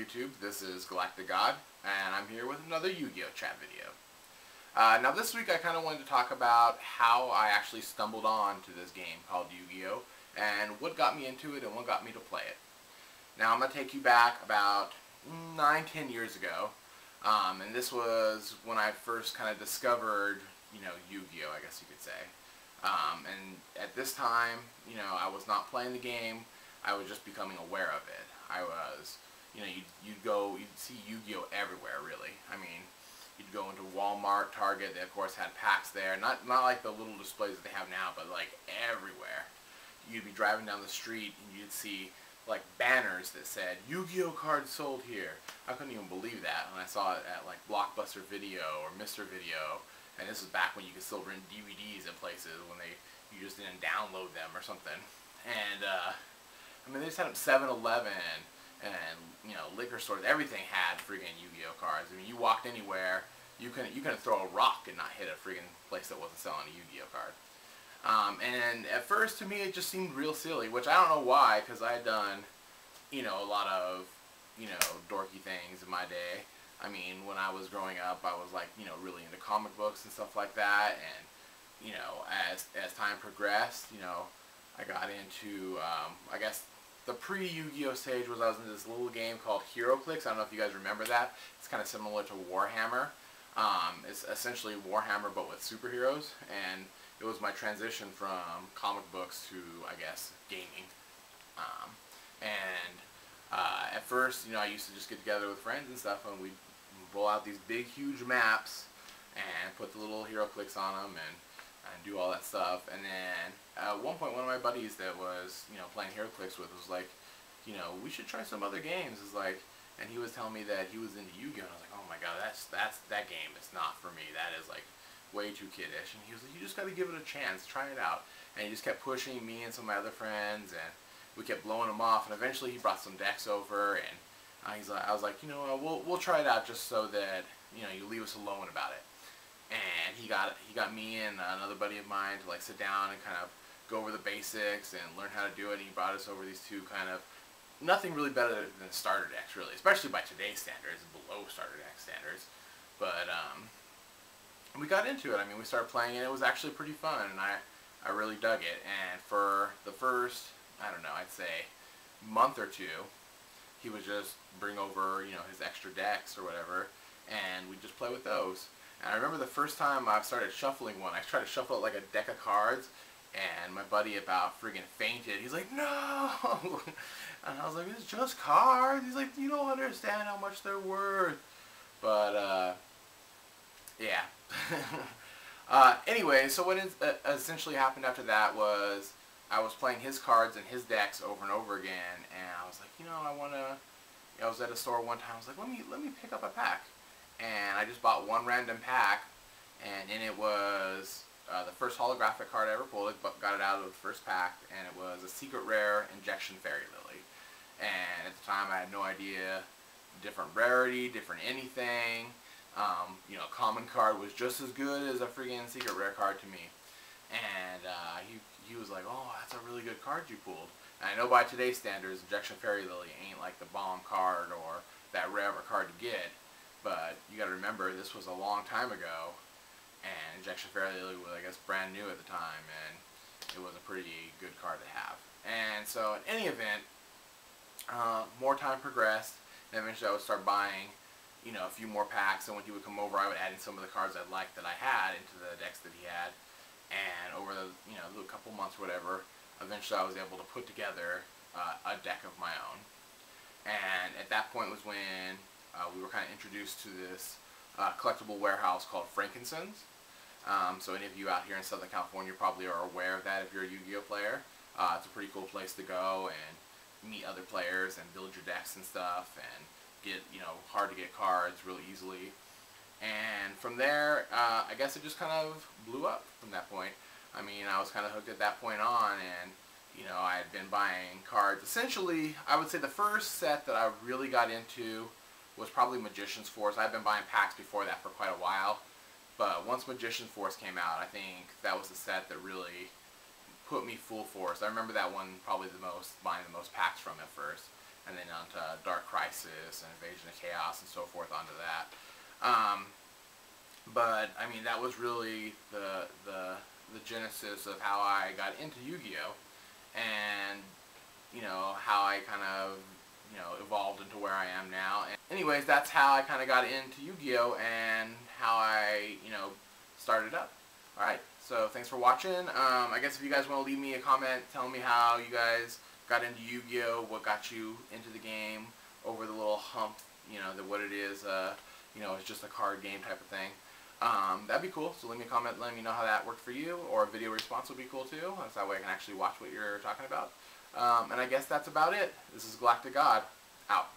YouTube? This is Galactic God, and I'm here with another Yu-Gi-Oh chat video. Now this week I kind of wanted to talk about how I actually stumbled on to this game called Yu-Gi-Oh, and what got me into it and what got me to play it. Now I'm going to take you back about 9-10 years ago, and this was when I first kind of discovered, Yu-Gi-Oh, I guess you could say. And at this time, I was not playing the game, I was just becoming aware of it. I was, you'd see Yu-Gi-Oh everywhere, really. I mean, you'd go into Walmart, Target, they of course had packs there, not like the little displays that they have now, but like everywhere. You'd be driving down the street and you'd see like banners that said, Yu-Gi-Oh cards sold here. I couldn't even believe that when I saw it at like Blockbuster Video or Mr. Video. And this was back when you could still rent DVDs at places when you just didn't download them or something. And I mean, they just had them 7-Eleven and liquor stores. Everything had friggin' Yu-Gi-Oh cards. I mean, you walked anywhere, you couldn't throw a rock and not hit a friggin' place that wasn't selling a Yu-Gi-Oh card. And at first, to me, it just seemed real silly, which I don't know why, because I had done, a lot of, dorky things in my day. I mean, when I was growing up, I was like, really into comic books and stuff like that, and, as time progressed, I got into, I guess, the pre-Yu-Gi-Oh stage was I was in this little game called HeroClix. I don't know if you guys remember that. It's kind of similar to Warhammer. It's essentially Warhammer, but with superheroes, and it was my transition from comic books to, I guess, gaming. At first, I used to just get together with friends and stuff, and we'd roll out these big, huge maps and put the little HeroClix on them and do all that stuff. And then at one point, one of my buddies that was, playing HeroClix with was like, we should try some other games. It's like, and he was telling me that he was into Yu-Gi-Oh, and I was like, oh my god, that game is not for me. That is like way too kiddish. And he was like, you just got to give it a chance, try it out. And he just kept pushing me and some of my other friends, and we kept blowing him off. And eventually, he brought some decks over, and I was like, we'll try it out just so that you leave us alone about it. And he got me and another buddy of mine to like sit down and kind of go over the basics and learn how to do it. And he brought us over these two kind of nothing really better than starter decks, really, especially by today's standards, below starter deck standards. But we got into it. I mean, we started playing it. It was actually pretty fun, and I really dug it. And for the first, I don't know, I'd say month or two, he would just bring over, his extra decks or whatever, and we'd just play with those. And I remember the first time I started shuffling one, I tried to shuffle it like a deck of cards, and my buddy about friggin' fainted. He's like, no! And I was like, it's just cards. He's like, you don't understand how much they're worth. But, yeah. Anyway, so what essentially happened after that was I was playing his cards and his decks over and over again, and I was like, I was at a store one time, I was like, let me pick up a pack. And I just bought one random pack, and in it was the first holographic card I ever pulled. Got it out of the first pack, and it was a secret rare Injection Fairy Lily. And at the time, I had no idea, different rarity, different anything. Common card was just as good as a freaking secret rare card to me. And he was like, oh, that's a really good card you pulled. And I know by today's standards, Injection Fairy Lily ain't like the bomb card or that rare of a card to get. But you got to remember, this was a long time ago, and Injection Fairy Lily was, I guess, brand new at the time, and it was a pretty good card to have. And so, in any event, more time progressed, and eventually I would start buying, a few more packs, and when he would come over, I would add in some of the cards I liked that I had into the decks that he had, and over the, a couple months or whatever, eventually I was able to put together a deck of my own. And at that point was when we were kind of introduced to this collectible warehouse called Frankincense. So any of you out here in Southern California probably are aware of that if you're a Yu-Gi-Oh player. It's a pretty cool place to go and meet other players and build your decks and stuff and get, hard to get cards really easily. And from there, I guess it just kind of blew up from that point. I mean, I was kind of hooked at that point on, and I had been buying cards. Essentially, I would say the first set that I really got into was probably Magician's Force. I've been buying packs before that for quite a while, but once Magician's Force came out, I think that was the set that really put me full force. I remember that one probably the most, buying the most packs from at first. and then onto Dark Crisis and Invasion of Chaos and so forth onto that. But I mean, that was really the genesis of how I got into Yu-Gi-Oh, and you know, how I kind of, you know, evolved into where I am now. And anyways, that's how I kind of got into Yu-Gi-Oh and how I, you know, started up. Alright, so thanks for watching. I guess if you guys want to leave me a comment, tell me how you guys got into Yu-Gi-Oh, what got you into the game, over the little hump, you know, what it is, you know, it's just a card game type of thing. That'd be cool, so leave me a comment letting me know how that worked for you, or a video response would be cool too, so that way I can actually watch what you're talking about. And I guess that's about it. This is Galactic God, out.